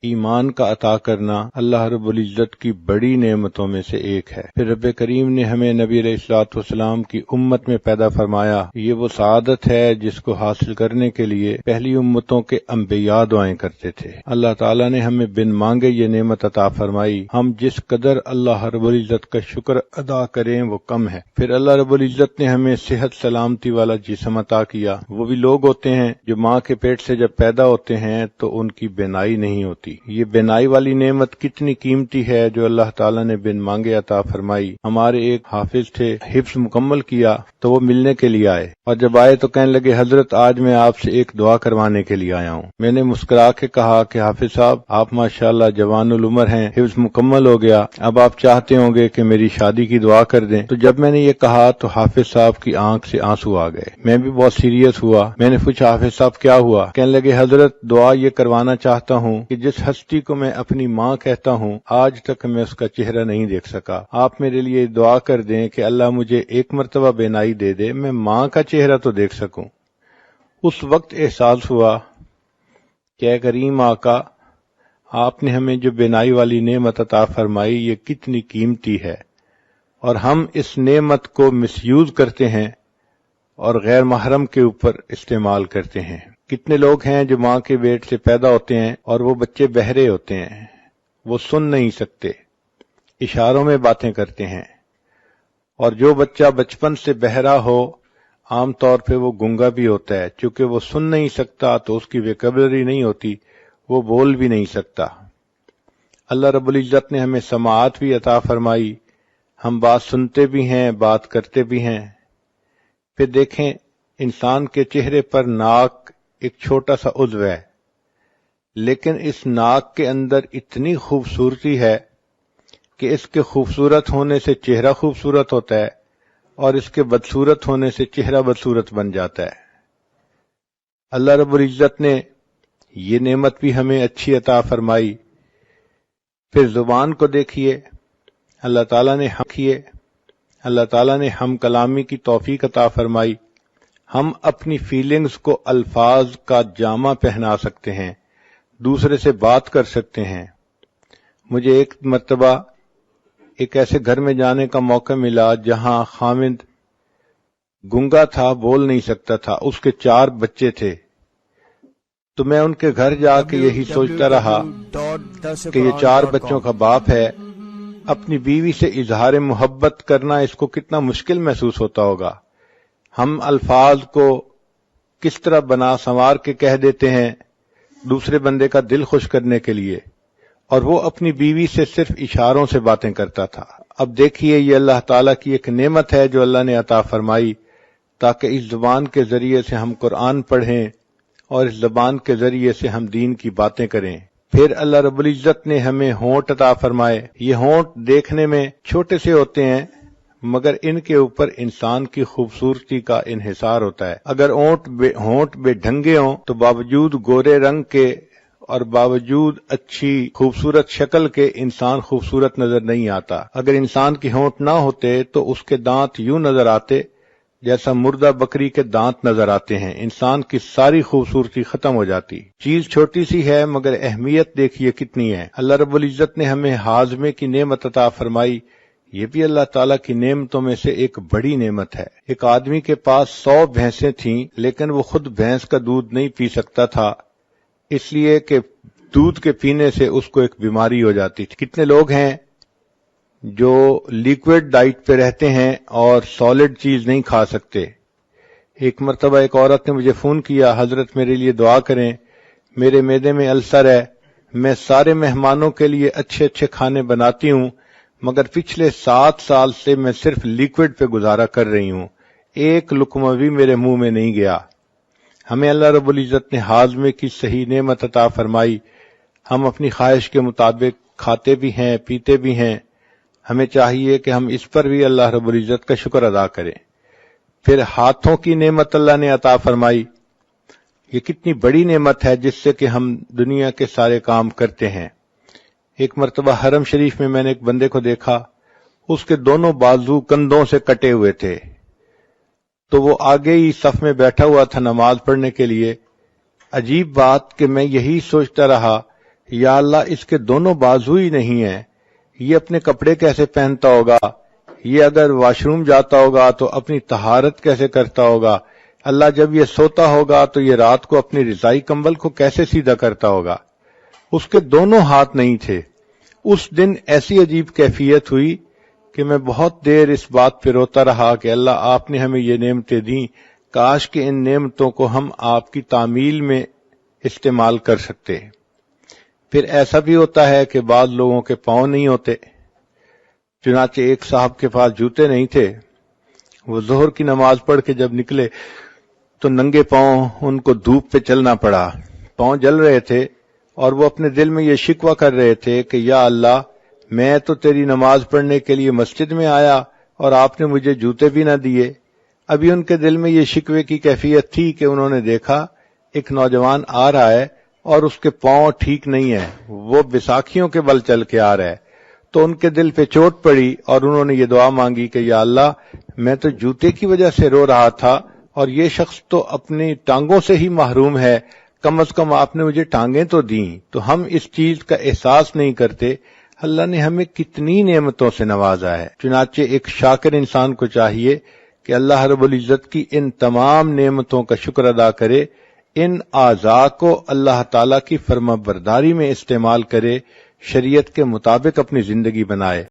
ایمان کا عطا کرنا اللہ رب العزت کی بڑی نعمتوں میں سے ایک ہے۔ پھر رب کریم نے ہمیں نبی علیہ الصلوۃ والسلام کی امت میں پیدا فرمایا۔ یہ وہ سعادت ہے جس کو حاصل کرنے کے لیے پہلی امتوں کے انبیاء دعائیں کرتے تھے۔ اللہ تعالیٰ نے ہمیں بن مانگے یہ نعمت عطا فرمائی۔ ہم جس قدر اللہ رب العزت کا شکر ادا کریں وہ کم ہے۔ پھر اللہ رب العزت نے ہمیں صحت سلامتی والا جسم عطا کیا۔ وہ بھی لوگ ہوتے ہیں جو ماں کے پیٹ سے جب پیدا ہوتے ہیں تو ان کی بینائی نہیں ہوتی۔ یہ بینائی والی نعمت کتنی قیمتی ہے جو اللہ تعالیٰ نے بن مانگے عطا فرمائی۔ ہمارے ایک حافظ تھے، حفظ مکمل کیا تو وہ ملنے کے لیے آئے، اور جب آئے تو کہنے لگے حضرت آج میں آپ سے ایک دعا کروانے کے لیے آیا ہوں۔ میں نے مسکرا کے کہا کہ حافظ صاحب آپ ماشاءاللہ جوان العمر ہیں، حفظ مکمل ہو گیا، اب آپ چاہتے ہوں گے کہ میری شادی کی دعا کر دیں۔ تو جب میں نے یہ کہا تو حافظ صاحب کی آنکھ سے آنسو آ گئے۔ میں بھی بہت سیریس ہوا۔ میں نے پوچھا حافظ صاحب کیا ہوا؟ کہنے لگے حضرت دعا یہ کروانا چاہتا ہوں کہ جس ہستی کو میں اپنی ماں کہتا ہوں آج تک میں اس کا چہرہ نہیں دیکھ سکا، آپ میرے لیے دعا کر دیں کہ اللہ مجھے ایک مرتبہ بینائی دے دے، میں ماں کا چہرہ تو دیکھ سکوں۔ اس وقت احساس ہوا کہ اے کریم آقا، آپ نے ہمیں جو بینائی والی نعمت عطا فرمائی یہ کتنی قیمتی ہے، اور ہم اس نعمت کو مس یوز کرتے ہیں اور غیر محرم کے اوپر استعمال کرتے ہیں۔ کتنے لوگ ہیں جو ماں کے پیٹ سے پیدا ہوتے ہیں اور وہ بچے بہرے ہوتے ہیں، وہ سن نہیں سکتے، اشاروں میں باتیں کرتے ہیں، اور جو بچہ بچپن سے بہرا ہو عام طور پہ وہ گنگا بھی ہوتا ہے، چونکہ وہ سن نہیں سکتا تو اس کی ویکیبلری نہیں ہوتی، وہ بول بھی نہیں سکتا۔ اللہ رب العزت نے ہمیں سماعت بھی عطا فرمائی، ہم بات سنتے بھی ہیں، بات کرتے بھی ہیں۔ پھر دیکھیں انسان کے چہرے پر ناک ایک چھوٹا سا عضو ہے، لیکن اس ناک کے اندر اتنی خوبصورتی ہے کہ اس کے خوبصورت ہونے سے چہرہ خوبصورت ہوتا ہے اور اس کے بدصورت ہونے سے چہرہ بدصورت بن جاتا ہے۔ اللہ رب العزت نے یہ نعمت بھی ہمیں اچھی عطا فرمائی۔ پھر زبان کو دیکھیے، اللہ تعالیٰ نے ہم کلامی کی توفیق عطا فرمائی۔ ہم اپنی فیلنگز کو الفاظ کا جامہ پہنا سکتے ہیں، دوسرے سے بات کر سکتے ہیں۔ مجھے ایک مرتبہ ایک ایسے گھر میں جانے کا موقع ملا جہاں خامد گنگا تھا، بول نہیں سکتا تھا، اس کے 4 بچے تھے۔ تو میں ان کے گھر جا کے یہی سوچتا رہا کہ یہ 4 بچوں کا باپ ہے، اپنی بیوی سے اظہار محبت کرنا اس کو کتنا مشکل محسوس ہوتا ہوگا۔ ہم الفاظ کو کس طرح بنا سنوار کے کہہ دیتے ہیں دوسرے بندے کا دل خوش کرنے کے لیے، اور وہ اپنی بیوی سے صرف اشاروں سے باتیں کرتا تھا۔ اب دیکھیے یہ اللہ تعالیٰ کی ایک نعمت ہے جو اللہ نے عطا فرمائی تاکہ اس زبان کے ذریعے سے ہم قرآن پڑھیں اور اس زبان کے ذریعے سے ہم دین کی باتیں کریں۔ پھر اللہ رب العزت نے ہمیں ہونٹ عطا فرمائے۔ یہ ہونٹ دیکھنے میں چھوٹے سے ہوتے ہیں مگر ان کے اوپر انسان کی خوبصورتی کا انحصار ہوتا ہے۔ اگر ہونٹ بے ڈھنگے ہوں تو باوجود گورے رنگ کے اور باوجود اچھی خوبصورت شکل کے انسان خوبصورت نظر نہیں آتا۔ اگر انسان کے ہونٹ نہ ہوتے تو اس کے دانت یوں نظر آتے جیسا مردہ بکری کے دانت نظر آتے ہیں، انسان کی ساری خوبصورتی ختم ہو جاتی۔ چیز چھوٹی سی ہے مگر اہمیت دیکھیے کتنی ہے۔ اللہ رب العزت نے ہمیں ہاضمے کی نعمت عطا فرمائی، یہ بھی اللہ تعالیٰ کی نعمتوں میں سے ایک بڑی نعمت ہے۔ ایک آدمی کے پاس 100 بھینسیں تھیں لیکن وہ خود بھینس کا دودھ نہیں پی سکتا تھا، اس لیے کہ دودھ کے پینے سے اس کو ایک بیماری ہو جاتی تھی۔ کتنے لوگ ہیں جو لیکوڈ ڈائٹ پہ رہتے ہیں اور سالڈ چیز نہیں کھا سکتے۔ ایک مرتبہ ایک عورت نے مجھے فون کیا، حضرت میرے لیے دعا کریں، میرے معدے میں السر ہے، میں سارے مہمانوں کے لیے اچھے اچھے کھانے بناتی ہوں مگر پچھلے 7 سال سے میں صرف لیکوڈ پہ گزارا کر رہی ہوں، ایک لقمہ بھی میرے منہ میں نہیں گیا۔ ہمیں اللہ رب العزت نے ہاضمے کی صحیح نعمت عطا فرمائی، ہم اپنی خواہش کے مطابق کھاتے بھی ہیں، پیتے بھی ہیں، ہمیں چاہیے کہ ہم اس پر بھی اللہ رب العزت کا شکر ادا کریں۔ پھر ہاتھوں کی نعمت اللہ نے عطا فرمائی، یہ کتنی بڑی نعمت ہے جس سے کہ ہم دنیا کے سارے کام کرتے ہیں۔ ایک مرتبہ حرم شریف میں میں نے ایک بندے کو دیکھا، اس کے دونوں بازو کندھوں سے کٹے ہوئے تھے، تو وہ آگے ہی صف میں بیٹھا ہوا تھا نماز پڑھنے کے لیے۔ عجیب بات کہ میں یہی سوچتا رہا یا اللہ اس کے دونوں بازو ہی نہیں ہیں، یہ اپنے کپڑے کیسے پہنتا ہوگا، یہ اگر واش روم جاتا ہوگا تو اپنی طہارت کیسے کرتا ہوگا، اللہ جب یہ سوتا ہوگا تو یہ رات کو اپنی رضائی کمبل کو کیسے سیدھا کرتا ہوگا۔ اس کے دونوں ہاتھ نہیں تھے۔ اس دن ایسی عجیب کیفیت ہوئی کہ میں بہت دیر اس بات پہ روتا رہا کہ اللہ آپ نے ہمیں یہ نعمتیں دیں، کاش کہ ان نعمتوں کو ہم آپ کی تعمیل میں استعمال کر سکتے۔ پھر ایسا بھی ہوتا ہے کہ بعض لوگوں کے پاؤں نہیں ہوتے، چنانچہ ایک صاحب کے پاس جوتے نہیں تھے، وہ ظہر کی نماز پڑھ کے جب نکلے تو ننگے پاؤں ان کو دھوپ پہ چلنا پڑا، پاؤں جل رہے تھے اور وہ اپنے دل میں یہ شکوہ کر رہے تھے کہ یا اللہ میں تو تیری نماز پڑھنے کے لیے مسجد میں آیا اور آپ نے مجھے جوتے بھی نہ دیے۔ ابھی ان کے دل میں یہ شکوے کی کیفیت تھی کہ انہوں نے دیکھا ایک نوجوان آ رہا ہے اور اس کے پاؤں ٹھیک نہیں ہیں، وہ بیساکھیوں کے بل چل کے آ رہا ہے، تو ان کے دل پہ چوٹ پڑی اور انہوں نے یہ دعا مانگی کہ یا اللہ میں تو جوتے کی وجہ سے رو رہا تھا اور یہ شخص تو اپنی ٹانگوں سے ہی محروم ہے، کم از کم آپ نے مجھے ٹانگیں تو دیں۔ تو ہم اس چیز کا احساس نہیں کرتے اللہ نے ہمیں کتنی نعمتوں سے نوازا ہے۔ چنانچہ ایک شاکر انسان کو چاہیے کہ اللہ رب العزت کی ان تمام نعمتوں کا شکر ادا کرے، ان اعضاء کو اللہ تعالیٰ کی فرما برداری میں استعمال کرے، شریعت کے مطابق اپنی زندگی بنائے۔